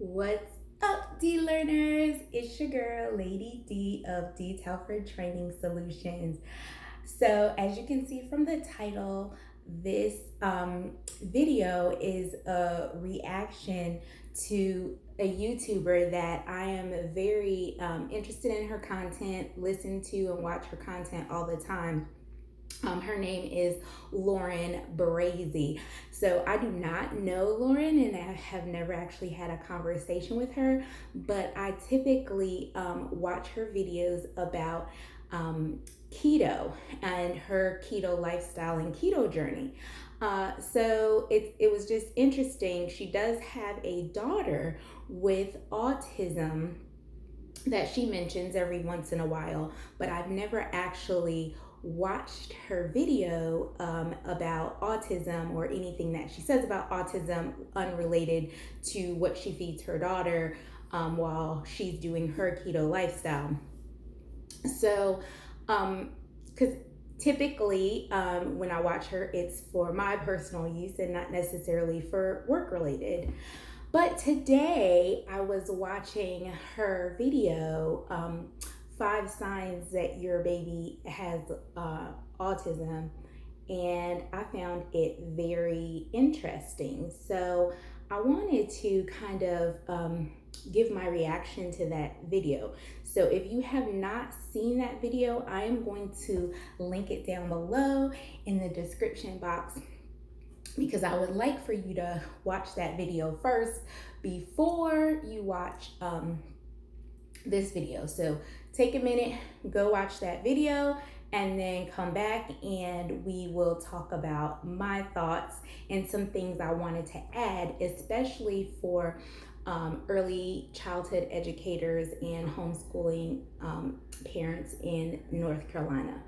What's up, D learners? It's your girl, Lady D of DTalford Training Solutions. So, as you can see from the title, this video is a reaction to a YouTuber that I am very interested in her content, listen to and watch her content all the time. Her name is Lauren Brazee. So I do not know Lauren and I have never actually had a conversation with her, but I typically watch her videos about keto and her keto lifestyle and keto journey. So it was just interesting. She does have a daughter with autism that she mentions every once in a while, but I've never actually watched her video about autism or anything that she says about autism unrelated to what she feeds her daughter while she's doing her keto lifestyle. So, because typically when I watch her, it's for my personal use and not necessarily for work related. But today I was watching her video, 5 signs that your baby has autism, and I found it very interesting. So I wanted to kind of give my reaction to that video. So if you have not seen that video, I am going to link it down below in the description box, because I would like for you to watch that video first before you watch this video. So take a minute, go watch that video, and then come back and we will talk about my thoughts and some things I wanted to add, especially for early childhood educators and homeschooling parents in North Carolina.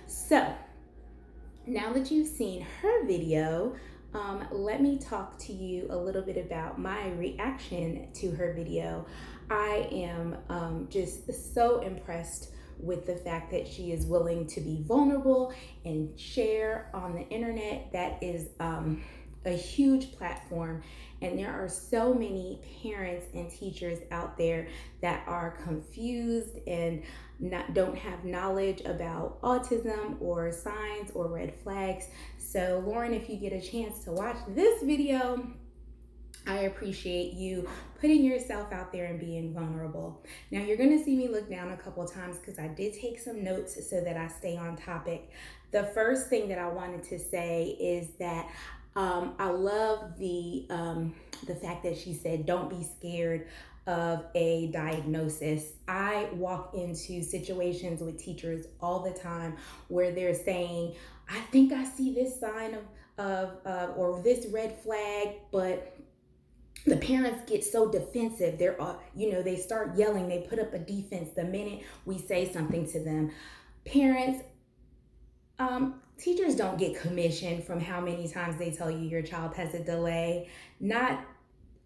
So now that you've seen her video, let me talk to you a little bit about my reaction to her video. I am just so impressed with the fact that she is willing to be vulnerable and share on the internet. That is a huge platform, and there are so many parents and teachers out there that are confused and don't have knowledge about autism or signs or red flags. So Lauren, if you get a chance to watch this video, I appreciate you putting yourself out there and being vulnerable. Now you're going to see me look down a couple of times because I did take some notes so that I stay on topic. The first thing that I wanted to say is that I love the fact that she said, don't be scared of a diagnosis. I walk into situations with teachers all the time where they're saying, I think I see this sign of or this red flag, but the parents get so defensive. They start yelling, they put up a defense the minute we say something to them. Parents, teachers don't get commission from how many times they tell you your child has a delay. Not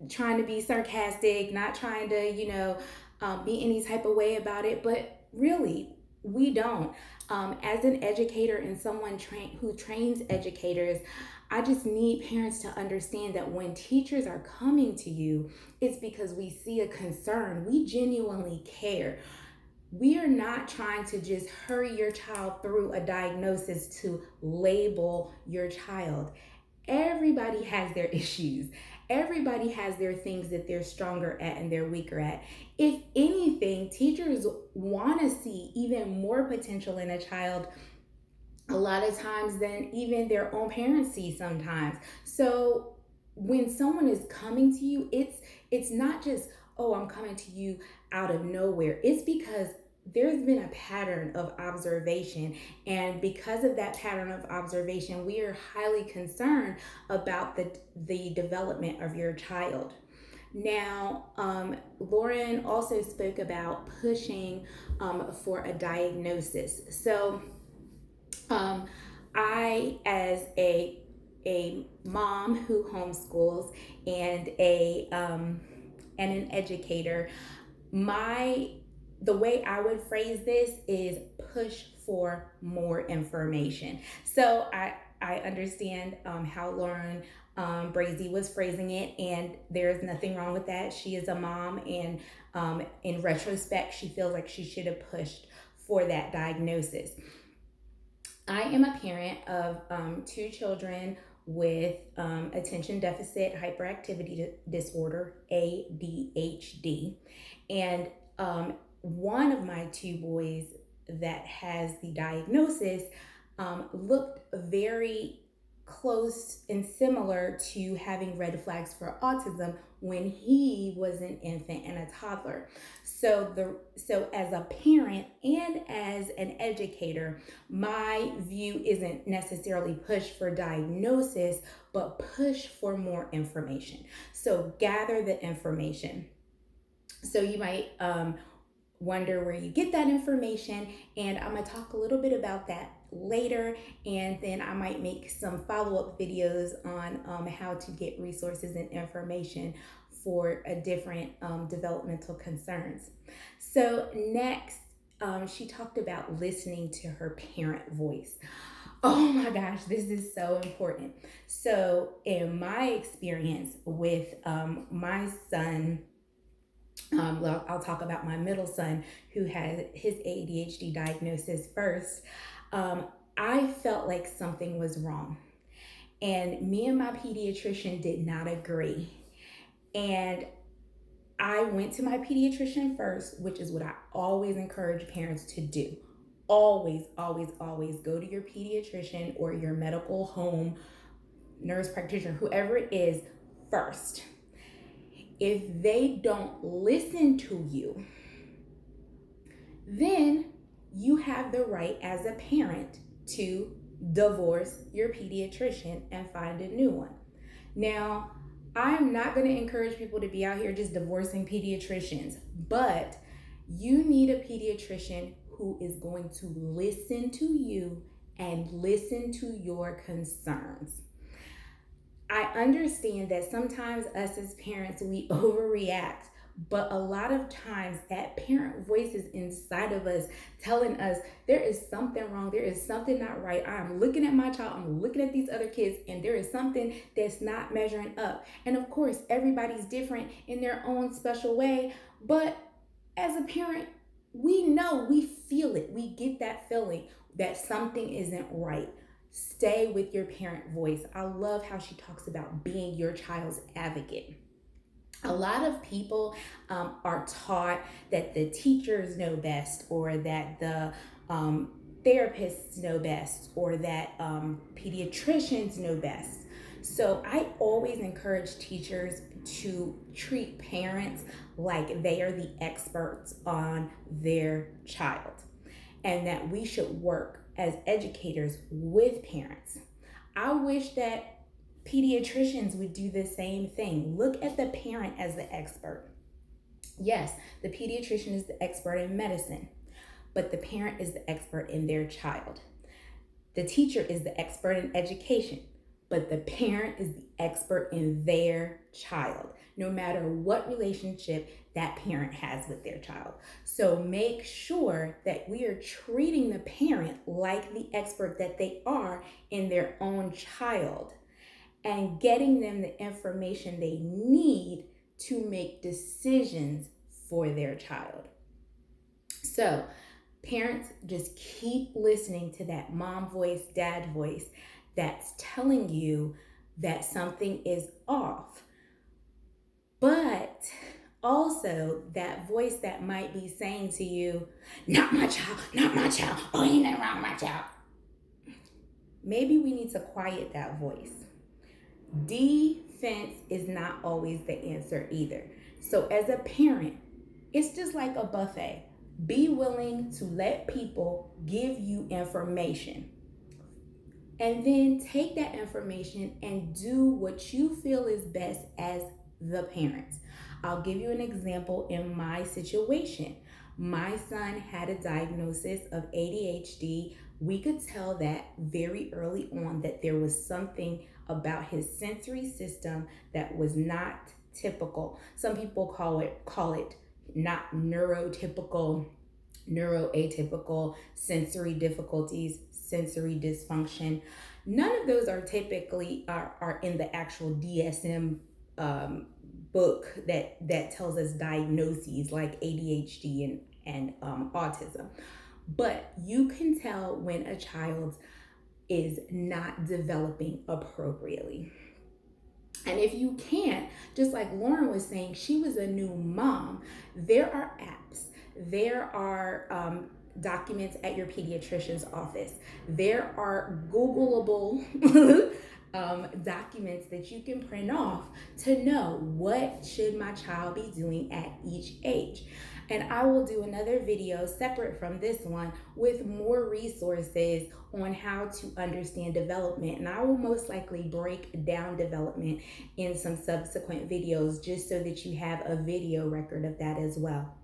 trying to be sarcastic, not trying to, be any type of way about it, but really, we don't. As an educator and someone who trains educators, I just need parents to understand that when teachers are coming to you, it's because we see a concern. We genuinely care. We are not trying to just hurry your child through a diagnosis to label your child. Everybody has their issues. Everybody has their things that they're stronger at and they're weaker at. If anything, teachers want to see even more potential in a child a lot of times than even their own parents see sometimes. So when someone is coming to you, it's not just, oh, I'm coming to you out of nowhere. It's because there's been a pattern of observation, and because of that pattern of observation, we are highly concerned about the development of your child. Now, Lauren also spoke about pushing for a diagnosis. So I, as a mom who homeschools and an educator, the way I would phrase this is push for more information. So I understand how Lauren Brazee was phrasing it, and there's nothing wrong with that. She is a mom, and in retrospect, she feels like she should have pushed for that diagnosis. I am a parent of two children with attention deficit hyperactivity disorder, ADHD. And one of my two boys that has the diagnosis looked very close and similar to having red flags for autism when he was an infant and a toddler. So as a parent and as an educator, my view isn't necessarily push for diagnosis, but push for more information. So gather the information. So you might wonder where you get that information, and I'm going to talk a little bit about that later, and then I might make some follow-up videos on how to get resources and information for different developmental concerns. So next, she talked about listening to her parent voice. Oh my gosh, this is so important. So in my experience with my son, well, I'll talk about my middle son who had his ADHD diagnosis first. I felt like something was wrong, and me and my pediatrician did not agree. And I went to my pediatrician first, which is what I always encourage parents to do. Always, always, always go to your pediatrician or your medical home nurse practitioner, whoever it is, first. If they don't listen to you, then you have the right as a parent to divorce your pediatrician and find a new one. Now, I'm not going to encourage people to be out here just divorcing pediatricians, but you need a pediatrician who is going to listen to you and listen to your concerns. I understand that sometimes us as parents, we overreact, but a lot of times that parent voice is inside of us telling us there is something wrong, there is something not right. I'm looking at my child, I'm looking at these other kids, and there is something that's not measuring up. And of course, everybody's different in their own special way, but as a parent, we know, we feel it, we get that feeling that something isn't right. Stay with your parent voice. I love how she talks about being your child's advocate. A lot of people are taught that the teachers know best, or that the therapists know best, or that pediatricians know best. So I always encourage teachers to treat parents like they are the experts on their child, and that we should work as educators with parents. I wish that pediatricians would do the same thing. Look at the parent as the expert. Yes, the pediatrician is the expert in medicine, but the parent is the expert in their child. The teacher is the expert in education, but the parent is the expert in their child, no matter what relationship that parent has with their child. So make sure that we are treating the parent like the expert that they are in their own child, and getting them the information they need to make decisions for their child. So parents, just keep listening to that mom voice, dad voice that's telling you that something is off. But also that voice that might be saying to you, not my child, oh, ain't nothing wrong with my child. Maybe we need to quiet that voice. Defense is not always the answer either. So as a parent, it's just like a buffet. Be willing to let people give you information, and then take that information and do what you feel is best as the parents. I'll give you an example in my situation. My son had a diagnosis of ADHD. We could tell that very early on that there was something about his sensory system that was not typical. Some people call it not neurotypical, neuroatypical, sensory difficulties, sensory dysfunction. None of those are typically are in the actual DSM um, book that tells us diagnoses like ADHD and autism. But you can tell when a child is not developing appropriately. And if you can't, just like Lauren was saying, she was a new mom. There are apps, there are documents at your pediatrician's office, there are Googleable documents that you can print off to know what should my child be doing at each age. And I will do another video separate from this one with more resources on how to understand development. And I will most likely break down development in some subsequent videos just so that you have a video record of that as well.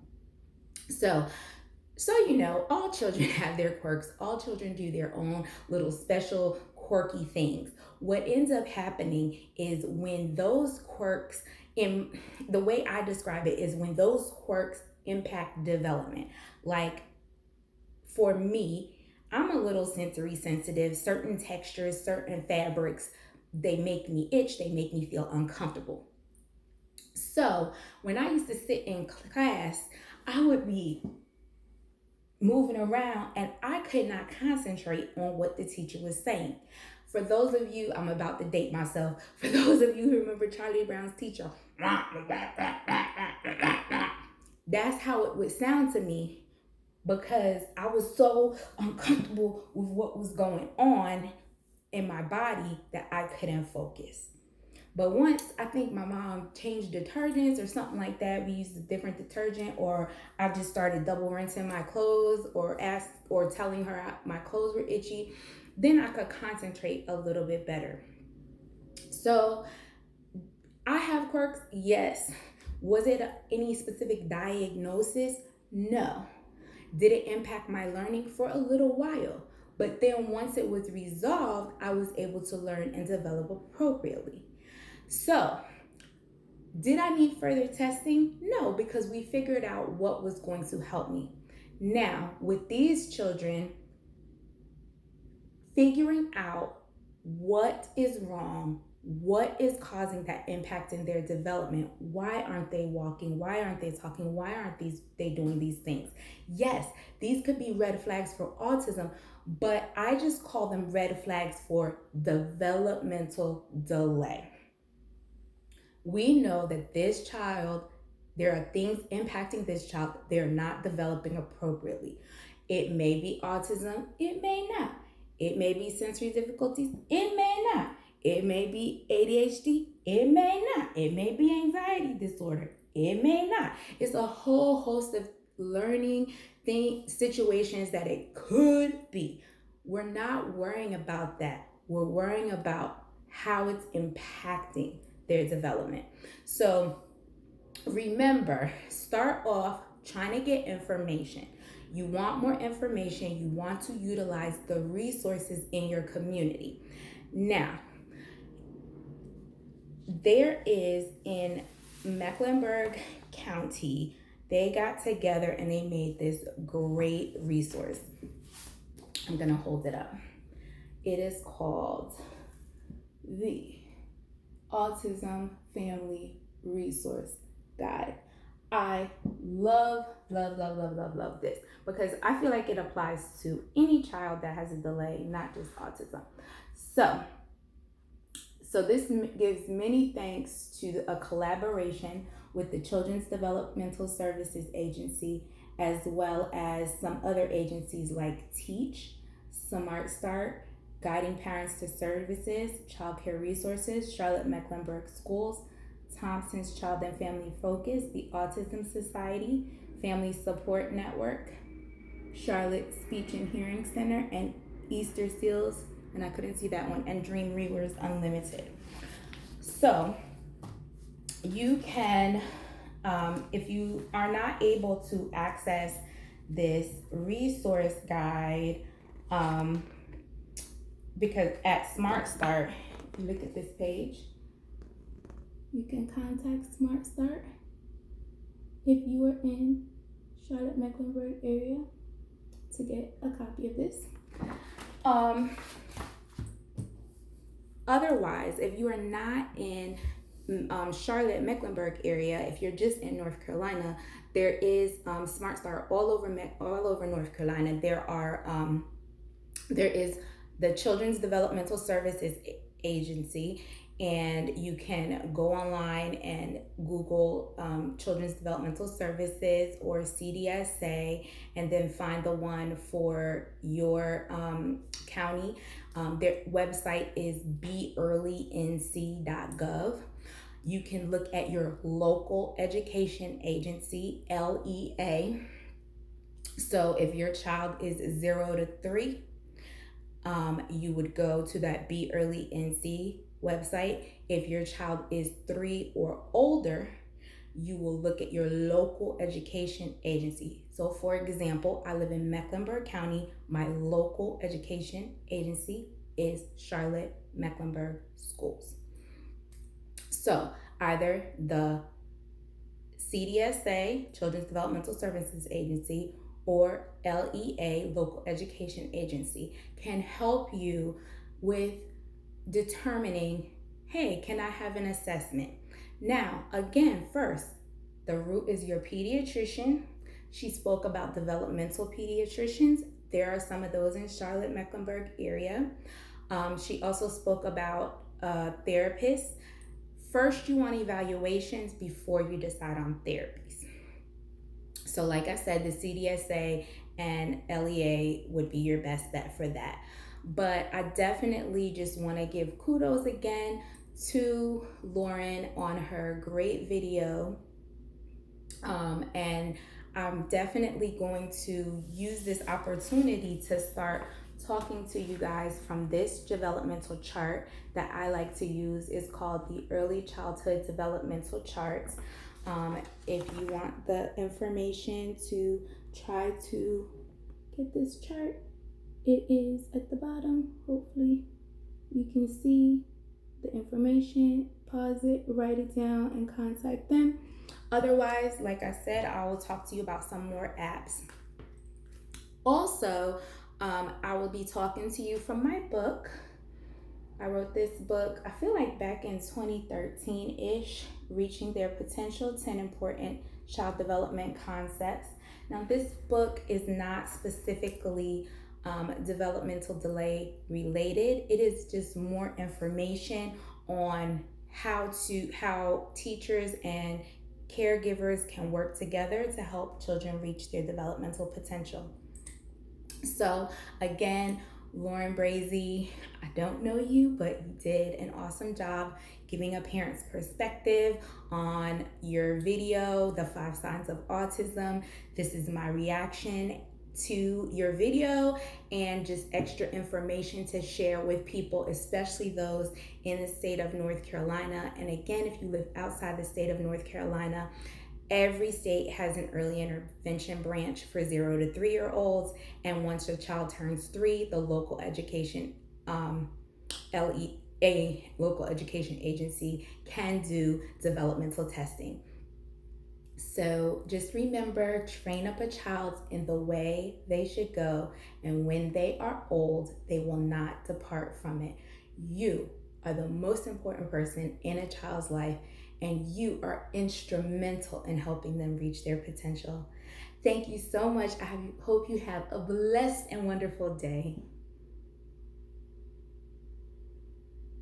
So you know, all children have their quirks. All children do their own little special quirky things. What ends up happening is when those quirks, in the way I describe it, is when those quirks impact development. Like for me, I'm a little sensory sensitive. Certain textures, certain fabrics, they make me itch, they make me feel uncomfortable. So when I used to sit in class, I would be moving around and I could not concentrate on what the teacher was saying. For those of you, I'm about to date myself. For those of you who remember Charlie Brown's teacher, that's how it would sound to me because I was so uncomfortable with what was going on in my body that I couldn't focus. But once I think my mom changed detergents or something like that, we used a different detergent, or I just started double rinsing my clothes or telling her my clothes were itchy, then I could concentrate a little bit better. So I have quirks, yes. Was it any specific diagnosis? No. Did it impact my learning? For a little while. But then once it was resolved, I was able to learn and develop appropriately. So, did I need further testing? No, because we figured out what was going to help me. Now, with these children, figuring out what is wrong, what is causing that impact in their development, why aren't they walking, why aren't they talking, why aren't they doing these things? Yes, these could be red flags for autism, but I just call them red flags for developmental delay. We know that this child, there are things impacting this child. They're not developing appropriately. It may be autism, it may not. It may be sensory difficulties, it may not. It may be ADHD, it may not. It may be anxiety disorder, it may not. It's a whole host of learning situations that it could be. We're not worrying about that. We're worrying about how it's impacting their development. So remember, start off trying to get information. You want more information. You want to utilize the resources in your community. Now, there is in Mecklenburg County, they got together and they made this great resource. I'm going to hold it up. It is called the Autism Family Resource Guide. I love this because I feel like it applies to any child that has a delay, not just autism. So this gives many thanks to a collaboration with the Children's Developmental Services Agency, as well as some other agencies like Teach, Smart Start, Guiding Parents to Services, Child Care Resources, Charlotte Mecklenburg Schools, Thompson's Child and Family Focus, the Autism Society, Family Support Network, Charlotte Speech and Hearing Center, and Easter Seals, and I couldn't see that one, and Dream Readers Unlimited. So you can, if you are not able to access this resource guide, because at Smart Start, if you look at this page, you can contact Smart Start if you are in Charlotte Mecklenburg area to get a copy of this. Otherwise, if you are not in Charlotte, Mecklenburg area, if you're just in North Carolina, there is Smart Start all over North Carolina. There is the Children's Developmental Services Agency, and you can go online and Google Children's Developmental Services or CDSA, and then find the one for your county. Their website is beearlync.gov. You can look at your local education agency, LEA. So if your child is 0 to 3, you would go to that Be Early NC website. If your child is 3 or older, you will look at your local education agency. So for example, I live in Mecklenburg County. My local education agency is Charlotte Mecklenburg Schools. So either the CDSA, Children's Developmental Services Agency, or LEA, Local Education Agency, can help you with determining, hey, can I have an assessment? Now, again, first, the root is your pediatrician. She spoke about developmental pediatricians. There are some of those in Charlotte, Mecklenburg area. She also spoke about therapists. First, you want evaluations before you decide on therapies. So like I said, the CDSA and LEA would be your best bet for that. But I definitely just want to give kudos again to Lauren on her great video. And I'm definitely going to use this opportunity to start talking to you guys from this developmental chart that I like to use. It's called the Early Childhood Developmental Charts. If you want the information to try to get this chart, it is at the bottom. Hopefully you can see the information. Pause it, write it down, and contact them. Otherwise, like I said, I will talk to you about some more apps. Also, I will be talking to you from my book. I wrote this book, I feel like back in 2013-ish, Reaching Their Potential, 10 Important Child Development Concepts. Now, this book is not specifically developmental delay related. It is just more information on how teachers and caregivers can work together to help children reach their developmental potential. So again, Lauren Brazee, I don't know you, but you did an awesome job giving a parent's perspective on your video, the 5 Signs of Autism. This is my reaction to your video and just extra information to share with people, especially those in the state of North Carolina. And again, if you live outside the state of North Carolina, every state has an early intervention branch for 0 to 3-year-olds. And once your child turns 3, the local education, LEA, local education agency, can do developmental testing. So just remember, train up a child in the way they should go. And when they are old, they will not depart from it. You are the most important person in a child's life, and you are instrumental in helping them reach their potential. Thank you so much. I hope you have a blessed and wonderful day.